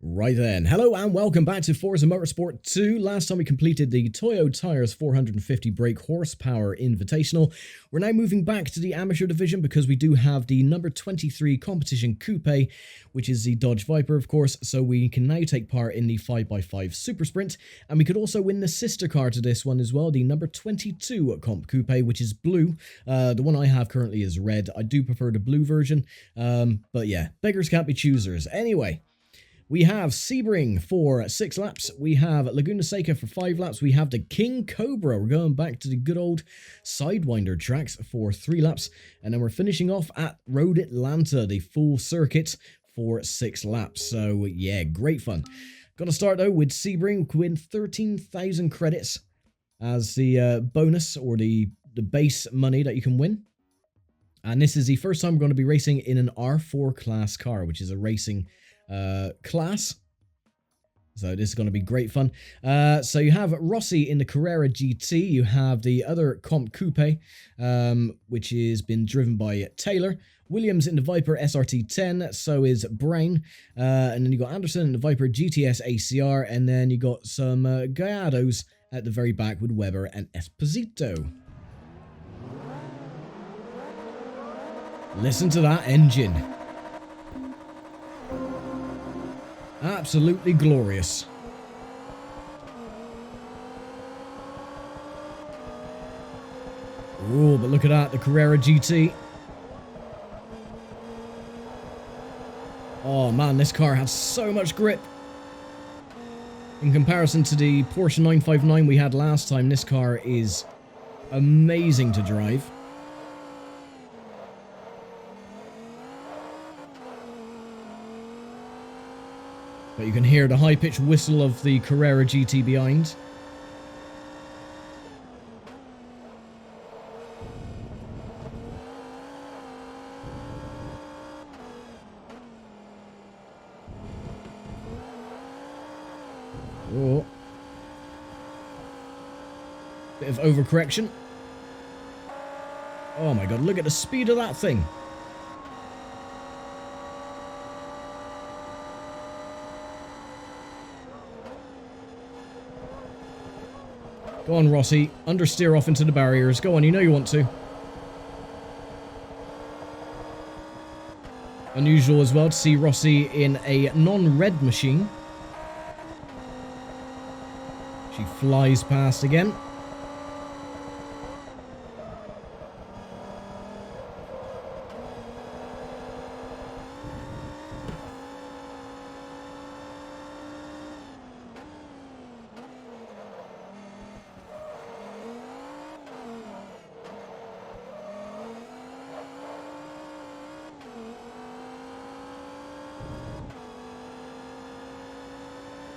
Right then, hello and welcome back to Forza Motorsport 2. Last time we completed the Toyo Tires 450 brake horsepower invitational. We're now moving back to the amateur division because we do have the number 23 competition coupe, which is the Dodge Viper, of course, so we can now take part in the 5x5 Supersprint, and we could also win the sister car to this one as well, the number 22 comp coupe, which is blue. The one I have currently is red. I do prefer the blue version, but yeah, beggars can't be choosers. Anyway, we have Sebring for 6 laps. We have Laguna Seca for 5 laps. We have the King Cobra. We're going back to the good old Sidewinder tracks for 3 laps. And then we're finishing off at Road Atlanta, the full circuit, for 6 laps. So yeah, great fun. Gonna start though with Sebring. We win 13,000 credits as the bonus or the base money that you can win. And this is the first time we're going to be racing in an R4 class car, which is a racing class. So this is going to be great fun. So you have Rossi in the Carrera GT. You have the other Comp Coupe, which has been driven by Taylor. Williams in the Viper SRT 10. So is Brain. And then you got Anderson in the Viper GTS ACR. And then you got some Gallardos at the very back with Weber and Esposito. Listen to that engine. Absolutely glorious. Oh, but look at that, the Carrera GT. Oh man, this car has so much grip. In comparison to the Porsche 959 we had last time, this car is amazing to drive. But you can hear the high-pitched whistle of the Carrera GT behind. Oh. Bit of overcorrection. Oh my god, look at the speed of that thing. Go on, Rossi. Understeer off into the barriers. Go on, you know you want to. Unusual as well to see Rossi in a non-red machine. She flies past again.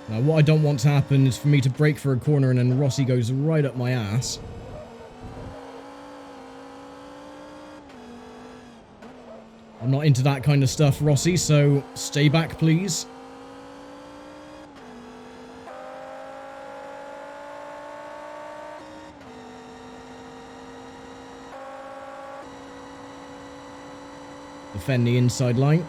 Now, what I don't want to happen is for me to brake for a corner and then Rossi goes right up my ass. I'm not into that kind of stuff, Rossi, so stay back, please. Defend the inside line.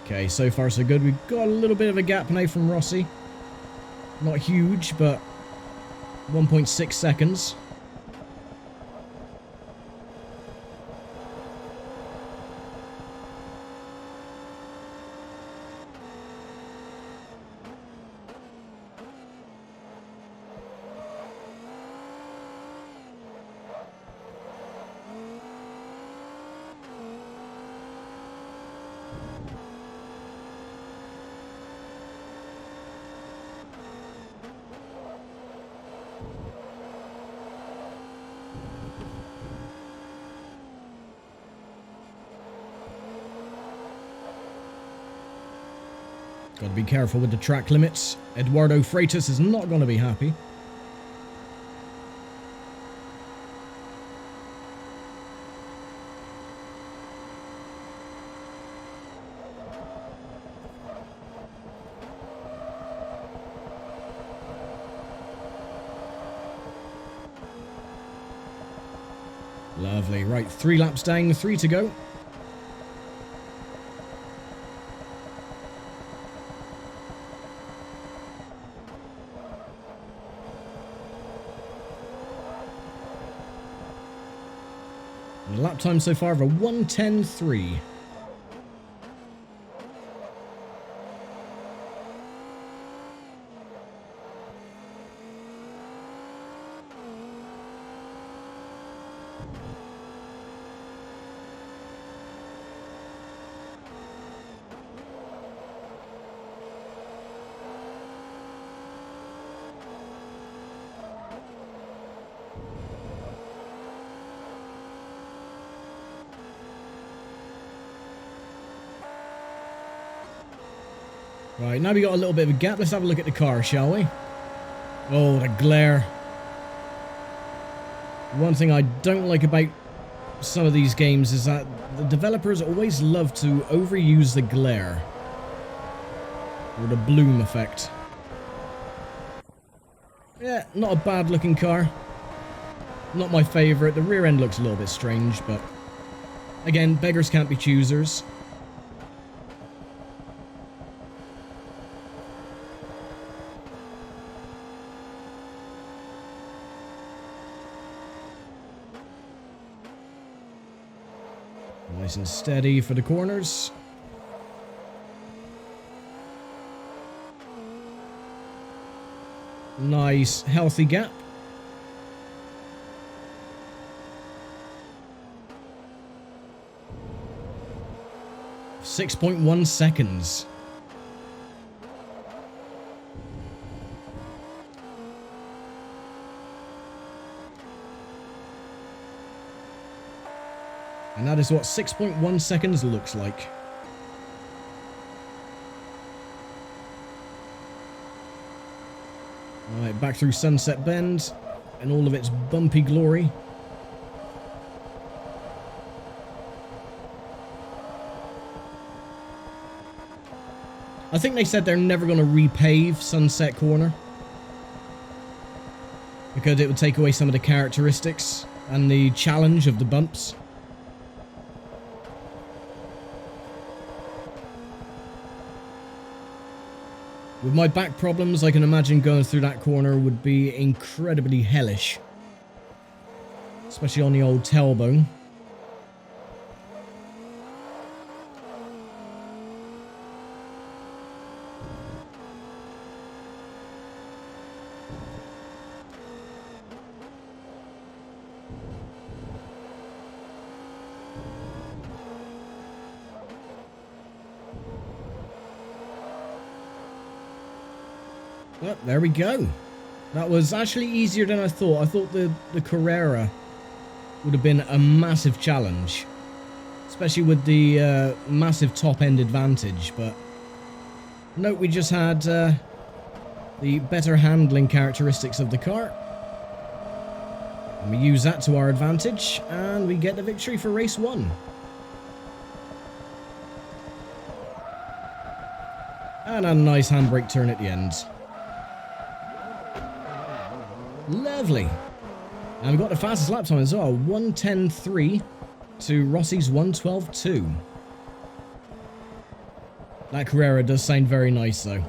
Okay, so far so good. We've got a little bit of a gap now from Rossi. Not huge, but 1.6 seconds. Got to be careful with the track limits. Eduardo Freitas is not going to be happy. Lovely. Right, 3 laps down, 3 to go. And the lap time so far of a 1:10.3. Right, now we got a little bit of a gap. Let's have a look at the car, shall we? Oh, the glare. One thing I don't like about some of these games is that the developers always love to overuse the glare. Or the bloom effect. Yeah, not a bad looking car. Not my favourite. The rear end looks a little bit strange, but again, beggars can't be choosers. Nice and steady for the corners. Nice, healthy gap. .1 seconds. And that is what 6.1 seconds looks like. Alright, back through Sunset Bend in all of its bumpy glory. I think they said they're never going to repave Sunset Corner, because it would take away some of the characteristics and the challenge of the bumps. With my back problems, I can imagine going through that corner would be incredibly hellish. Especially on the old tailbone. Well, there we go. That was actually easier than I thought. I thought the Carrera would have been a massive challenge. Especially with the massive top-end advantage, but note we just had the better handling characteristics of the car. And we use that to our advantage, and we get the victory for race 1. And a nice handbrake turn at the end. Lovely. And we've got the fastest lap time as well, 1:10.3 to Rossi's 1:12.2. That Carrera does sound very nice though,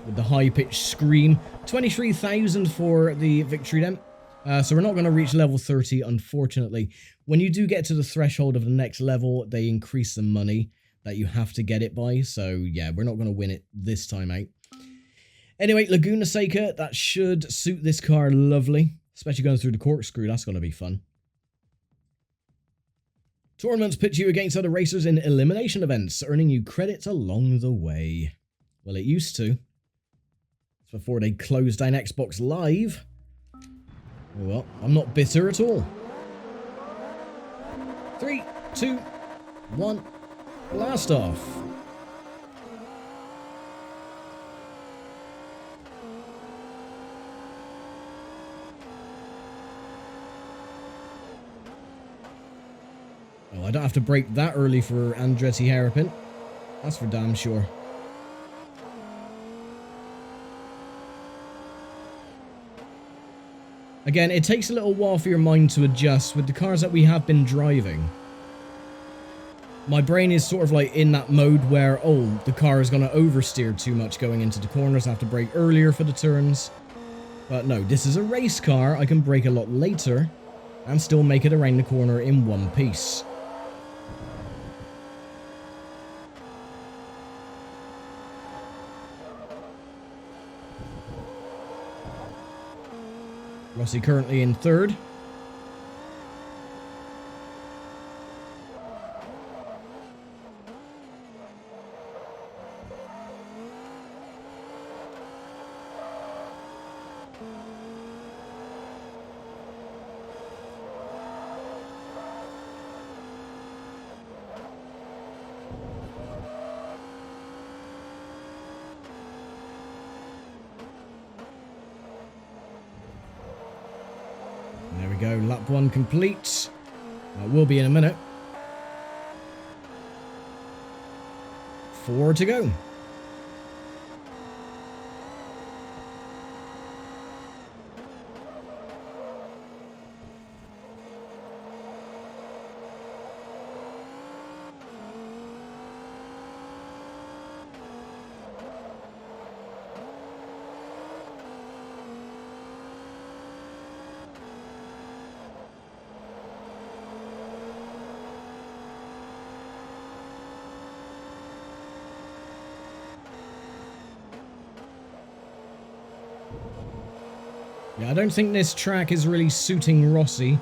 with the high-pitched scream. 23,000 for the victory then. So we're not going to reach level 30, unfortunately. When you do get to the threshold of the next level, they increase the money that you have to get it by. So yeah, we're not going to win it this time out. Anyway, Laguna Seca, that should suit this car lovely. Especially going through the corkscrew, that's going to be fun. Tournaments pit you against other racers in elimination events, earning you credits along the way. Well, it used to. It's before they closed down Xbox Live. Well, I'm not bitter at all. 3, 2, 1, blast off. Well, I don't have to brake that early for Andretti Hairpin. That's for damn sure. Again, it takes a little while for your mind to adjust with the cars that we have been driving. My brain is sort of like in that mode where, oh, the car is going to oversteer too much going into the corners, I have to brake earlier for the turns. But no, this is a race car, I can brake a lot later and still make it around the corner in one piece. Rossi currently in third. There we go, lap 1 complete. That will be in a minute. 4 to go. Yeah, I don't think this track is really suiting Rossi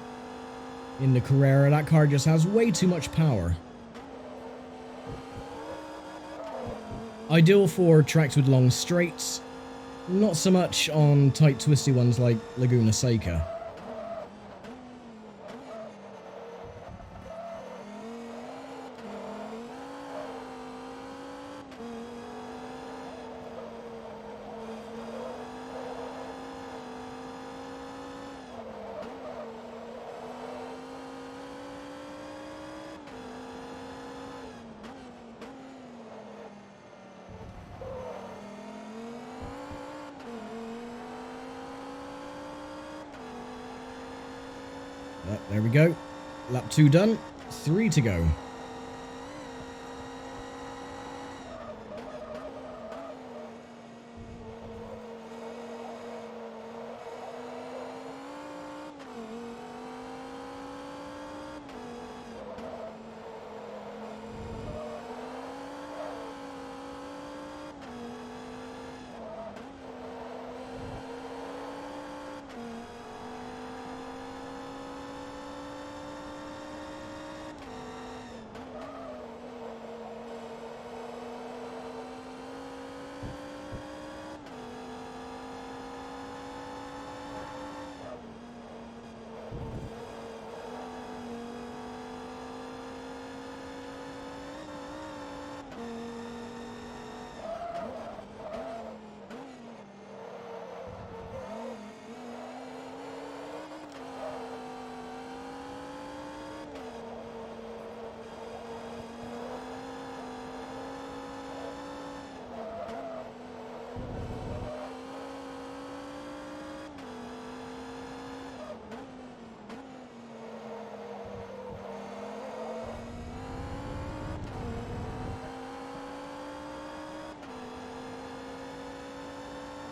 in the Carrera. That car just has way too much power. Ideal for tracks with long straights, not so much on tight twisty ones like Laguna Seca. There we go. Lap 2 done. 3 to go.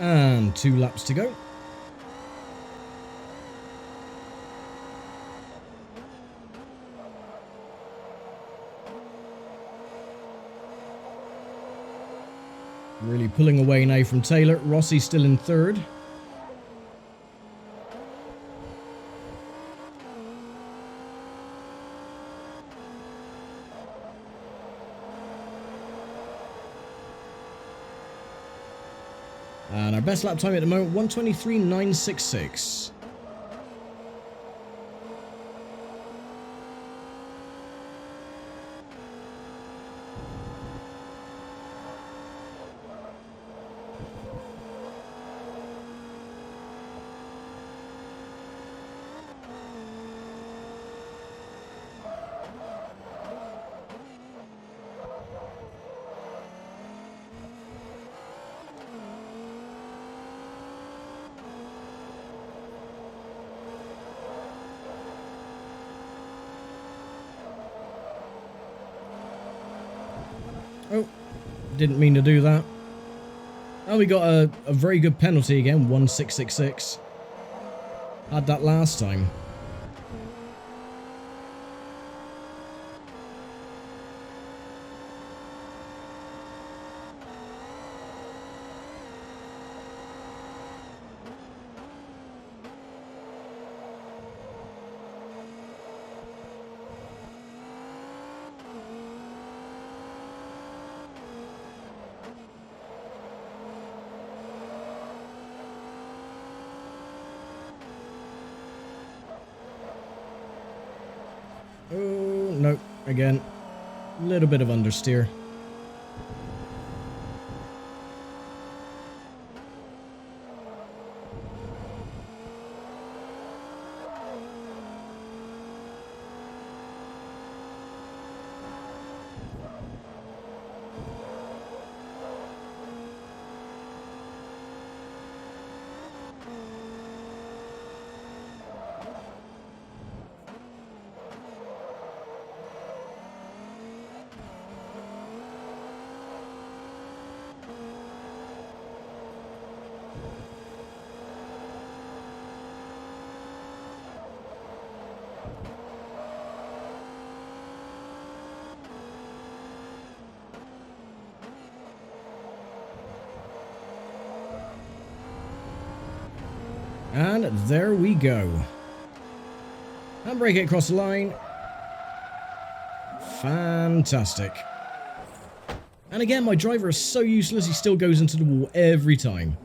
And 2 laps to go. Really pulling away now from Taylor. Rossi still in third. And our best lap time at the moment, 1:23.966. Oh, didn't mean to do that. Oh, we got a very good penalty again, 1666. Had that last time. Oh, no. Again. A little bit of understeer. And there we go. Handbrake it across the line. Fantastic. And again, my driver is so useless, he still goes into the wall every time.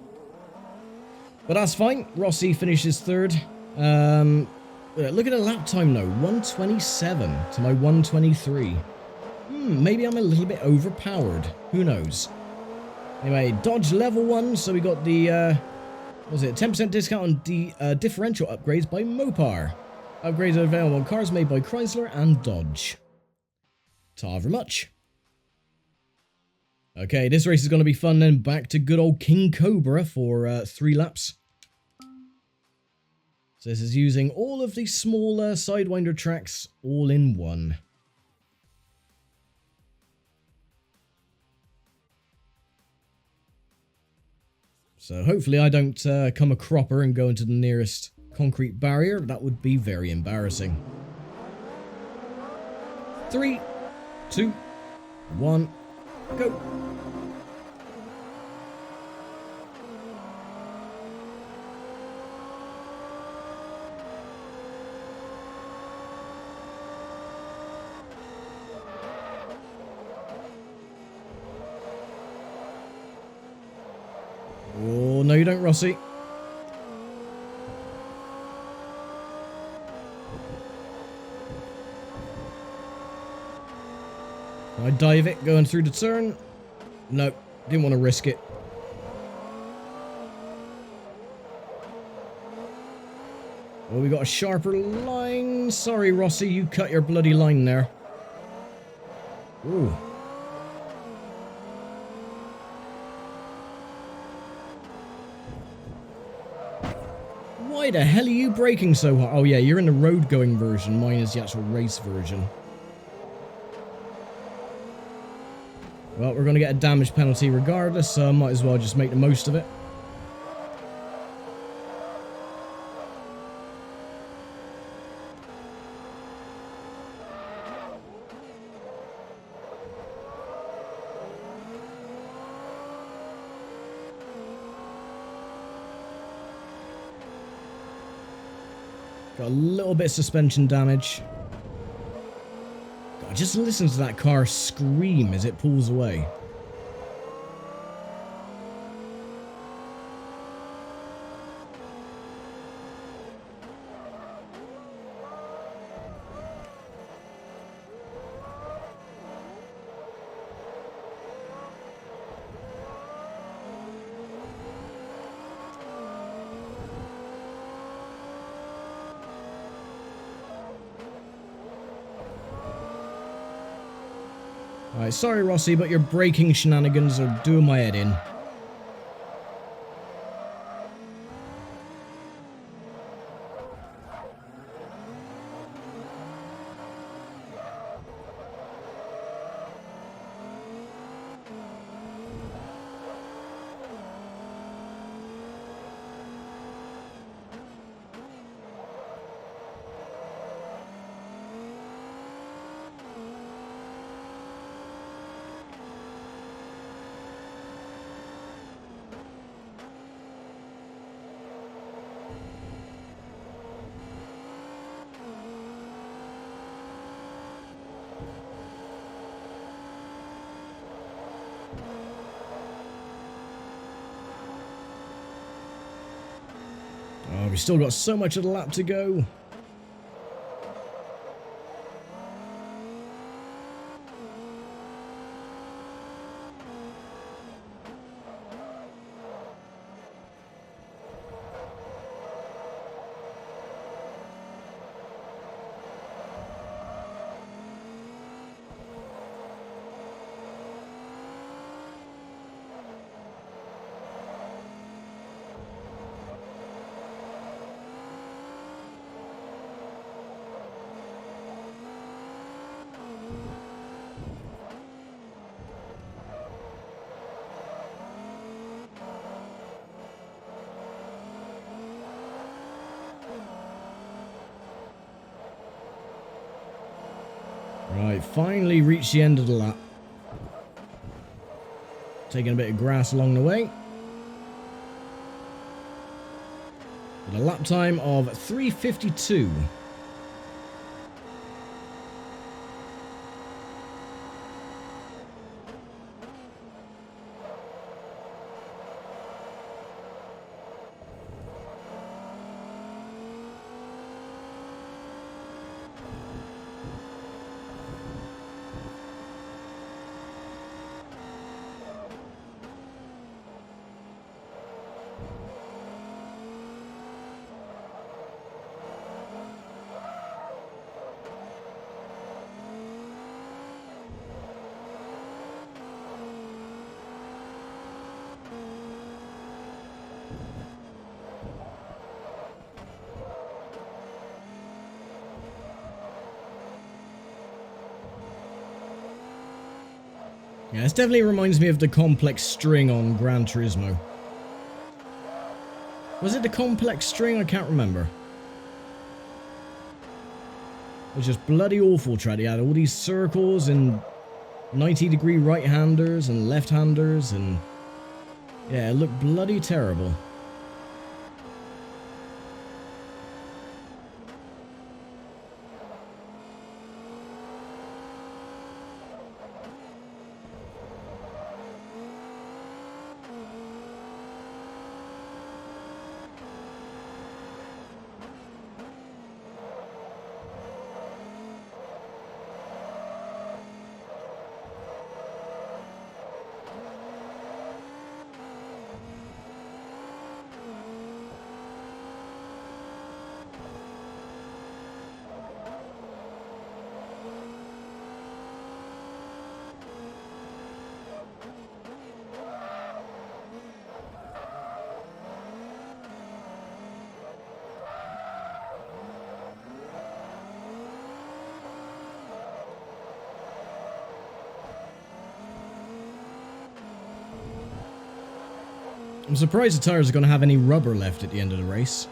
But that's fine. Rossi finishes third. Look at the lap time though. 127 to my 123. Maybe I'm a little bit overpowered. Who knows? Anyway, Dodge level 1, so we got the... what was it? 10% discount on the differential upgrades by Mopar. Upgrades are available on cars made by Chrysler and Dodge. Ta very much. Okay, this race is going to be fun then. Back to good old King Cobra for 3 laps. So this is using all of the smaller Sidewinder tracks all in one. So hopefully I don't come a cropper and go into the nearest concrete barrier. That would be very embarrassing. 3, 2, 1, go. Oh, no you don't, Rossi. I dive it, going through the turn. No, didn't want to risk it. Oh, we got a sharper line. Sorry, Rossi, you cut your bloody line there. Ooh. Why the hell are you braking so hard? Oh yeah, you're in the road-going version. Mine is the actual race version. Well, we're going to get a damage penalty regardless, so I might as well just make the most of it. Got a little bit of suspension damage. God, just listen to that car scream as it pulls away. Alright, sorry Rossi, but your braking shenanigans are doing my head in. Oh, we've still got so much of the lap to go. Right, finally reached the end of the lap. Taking a bit of grass along the way. With a lap time of 3:52. Yeah, this definitely reminds me of the complex string on Gran Turismo. Was it the complex string? I can't remember. It was just bloody awful track. You had all these circles and 90-degree right-handers and left-handers and... yeah, it looked bloody terrible. I'm surprised the tyres are going to have any rubber left at the end of the race.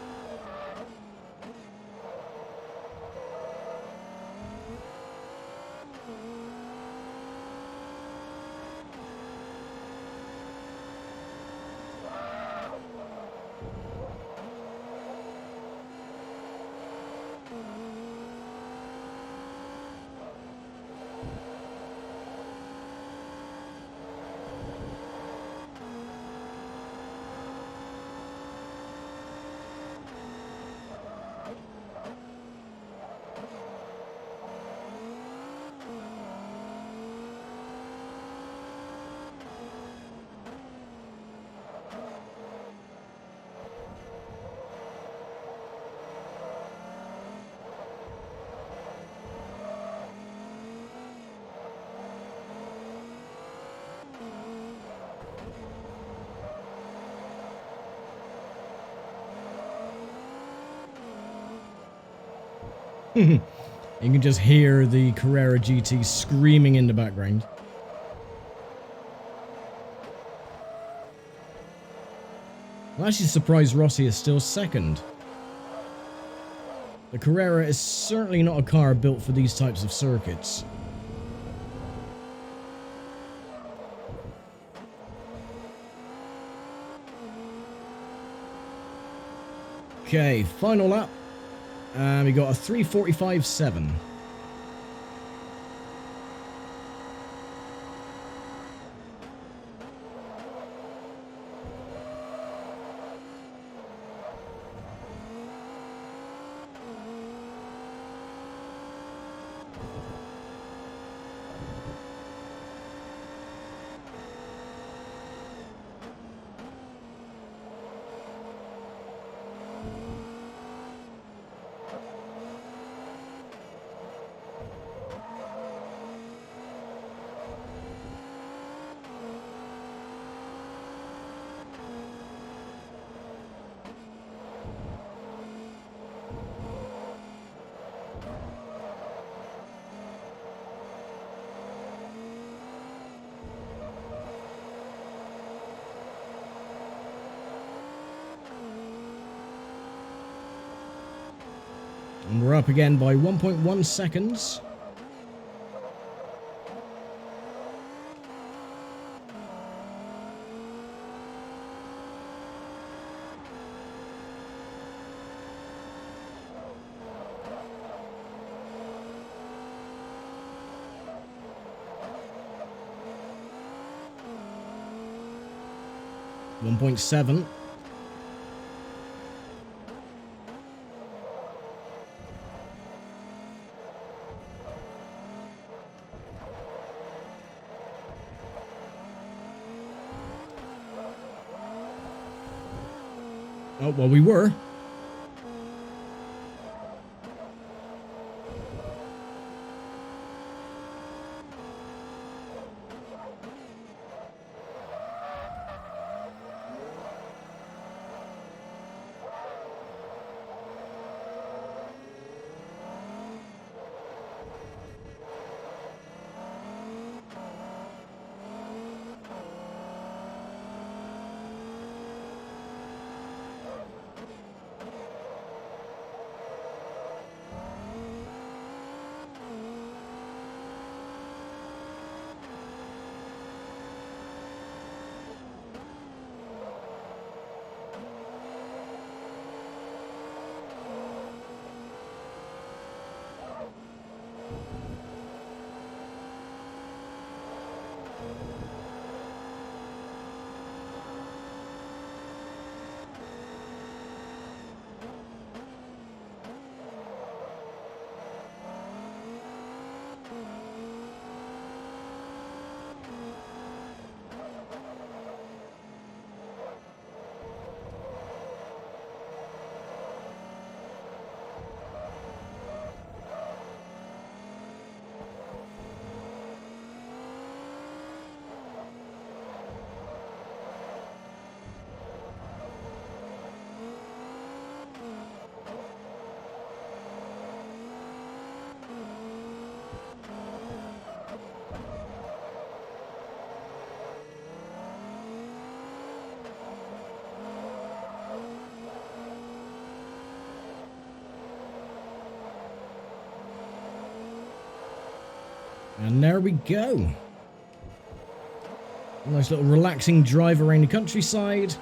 You can just hear the Carrera GT screaming in the background. I'm actually surprised Rossi is still second. The Carrera is certainly not a car built for these types of circuits. Okay, final lap. And we got a 3:45.7. And we're up again by 1.1 seconds. .7. Oh, well, we were. And there we go. A nice little relaxing drive around the countryside.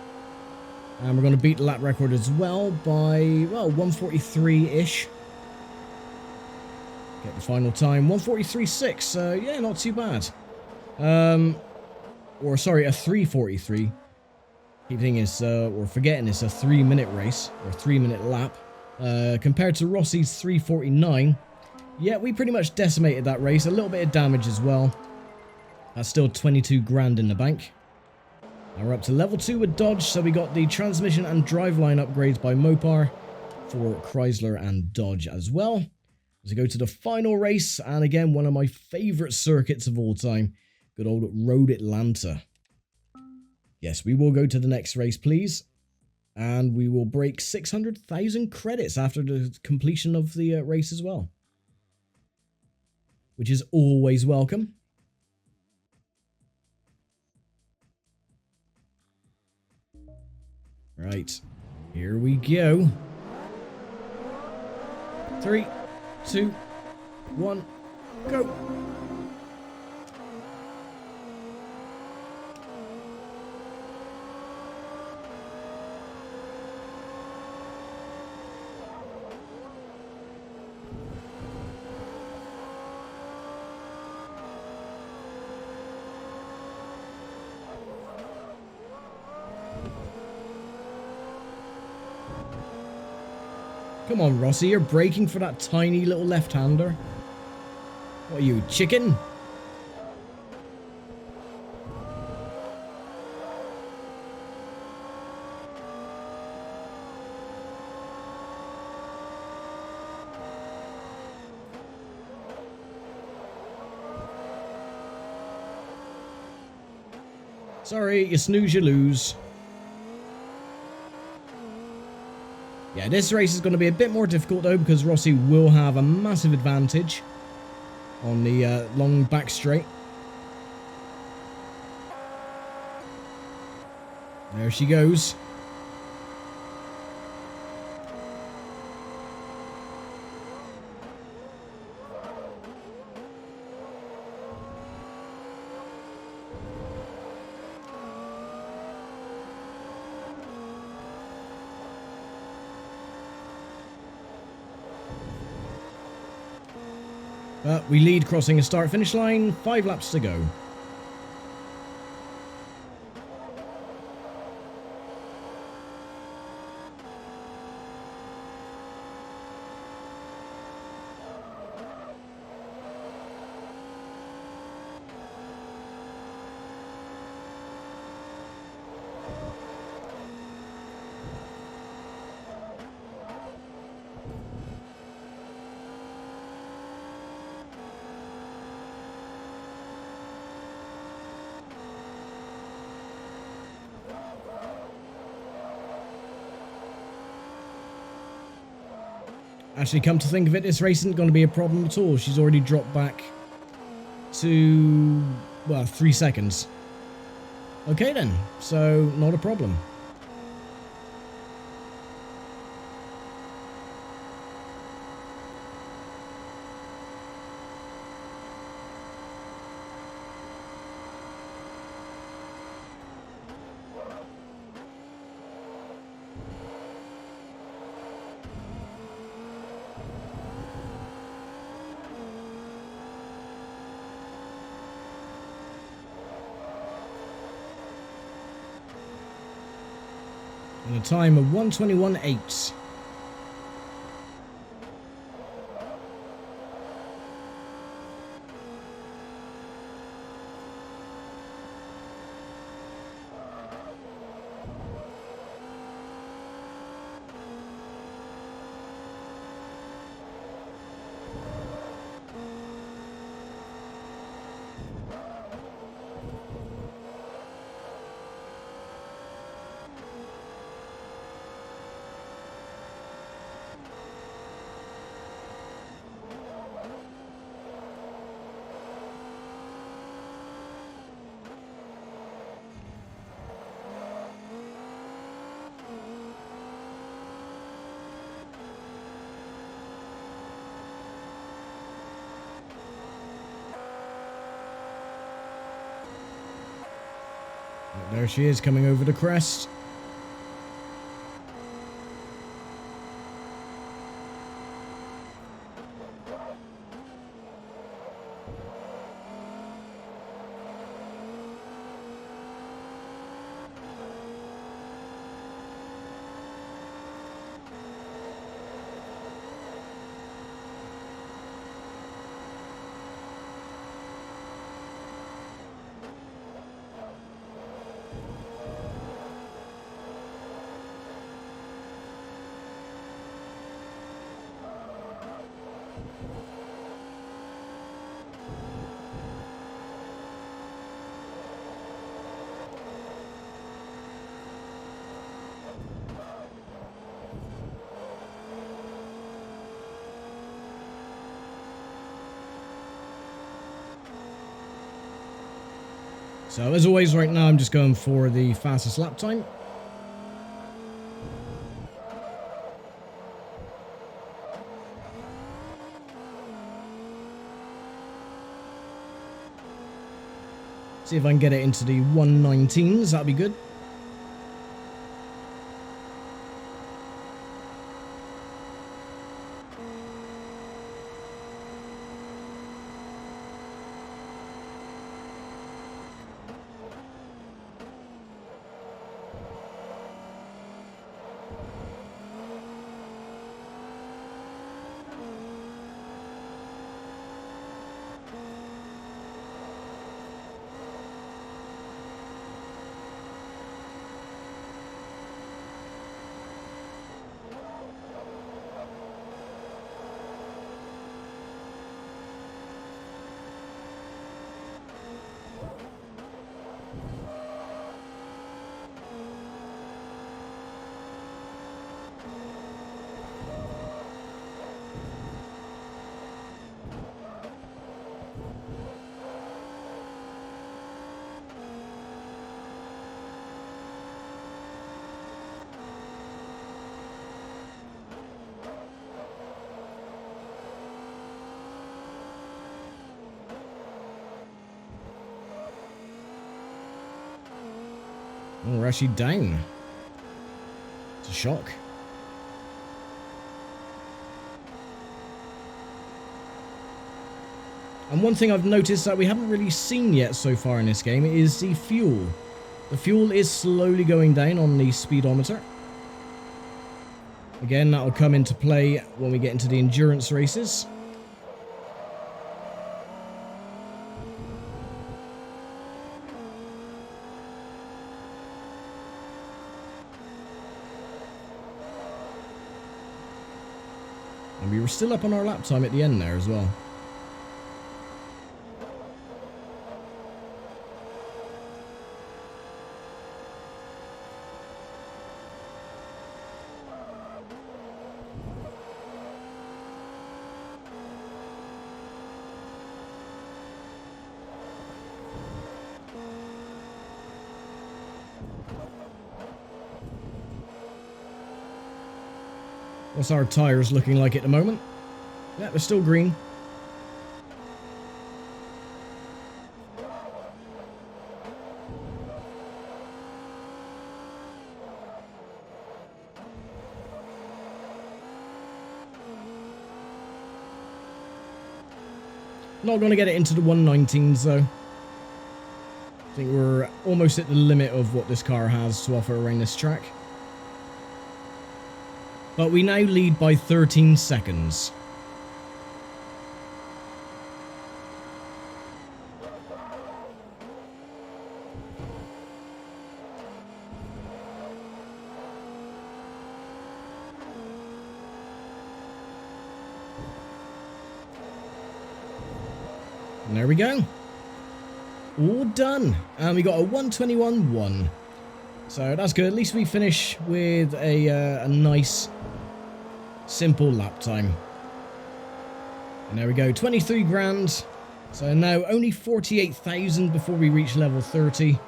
And we're going to beat the lap record as well by, well, 1:43-ish. Get the final time, 1:43.6. Yeah, not too bad. Or sorry, a 3:43. Keep thinking it's, or forgetting it's a 3-minute race, or 3-minute lap. Compared to Rossi's 3:49. Yeah, we pretty much decimated that race. A little bit of damage as well. That's still 22 grand in the bank. Now we're up to level 2 with Dodge, so we got the transmission and driveline upgrades by Mopar for Chrysler and Dodge as well. As we go to the final race, and again, one of my favourite circuits of all time, good old Road Atlanta. Yes, we will go to the next race, please. And we will break 600,000 credits after the completion of the race as well, which is always welcome. Right, here we go. 3, 2, 1, go. Come on, Rossi, you're braking for that tiny little left-hander. What are you, chicken? Sorry, you snooze, you lose. Yeah, this race is going to be a bit more difficult though, because Rossi will have a massive advantage on the long back straight. There she goes. But we lead crossing a start-finish line, 5 laps to go. Actually, come to think of it, this race isn't going to be a problem at all. She's already dropped back to, well, 3 seconds. Okay then, so not a problem. And a time of 1:21.8. There she is, coming over the crest. So as always, right now I'm just going for the fastest lap time. See if I can get it into the 1:19s, that'd be good. Oh, we're actually down. It's a shock. And one thing I've noticed that we haven't really seen yet so far in this game is the fuel. The fuel is slowly going down on the speedometer. Again, that'll come into play when we get into the endurance races. And we were still up on our lap time at the end there as well. What's our tyres looking like at the moment? Yeah, they're still green. Not going to get it into the 119s though. I think we're almost at the limit of what this car has to offer around this track. But we now lead by 13 seconds. And there we go. All done. And we got a 121.1. So that's good. At least we finish with a nice, simple lap time. And there we go, 23 grand. So now only 48,000 before we reach level 30.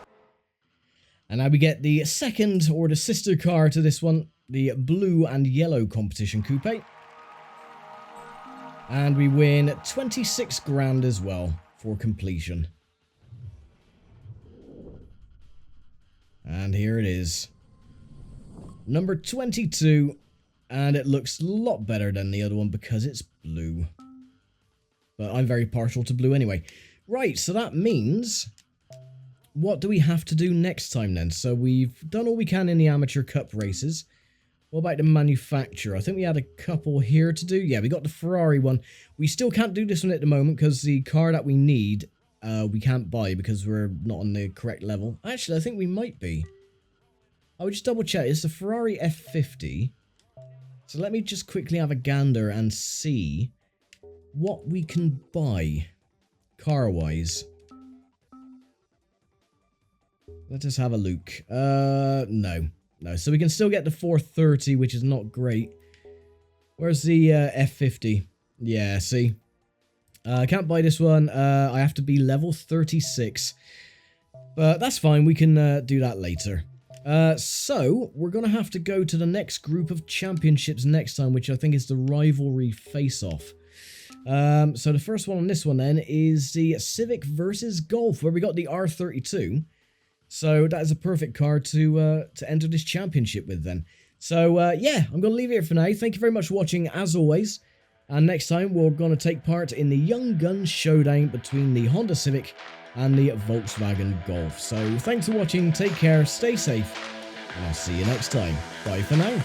And now we get the second, or the sister car to this one, the blue and yellow competition coupe. And we win 26 grand as well for completion. And here it is. Number 22. And it looks a lot better than the other one because it's blue. But I'm very partial to blue anyway. Right, so that means... what do we have to do next time then? So we've done all we can in the Amateur Cup races. What about the manufacturer? I think we had a couple here to do. Yeah, we got the Ferrari one. We still can't do this one at the moment because the car that we need, we can't buy because we're not on the correct level. Actually, I think we might be. I would just double check. It's the Ferrari F50. So let me just quickly have a gander and see what we can buy car-wise. Let us have a look. No. No, so we can still get the 430, which is not great. Where's the F50? Yeah, see? I can't buy this one. I have to be level 36. But that's fine. We can do that later. So, we're going to have to go to the next group of championships next time, which I think is the Rivalry Face-Off. So the first one on this one then is the Civic versus Golf, where we got the R32. So that is a perfect car to enter this championship with then. So yeah, I'm going to leave it here for now. Thank you very much for watching as always. And next time we're going to take part in the Young Guns showdown between the Honda Civic and the Volkswagen Golf. So thanks for watching, take care, stay safe, and I'll see you next time. Bye for now.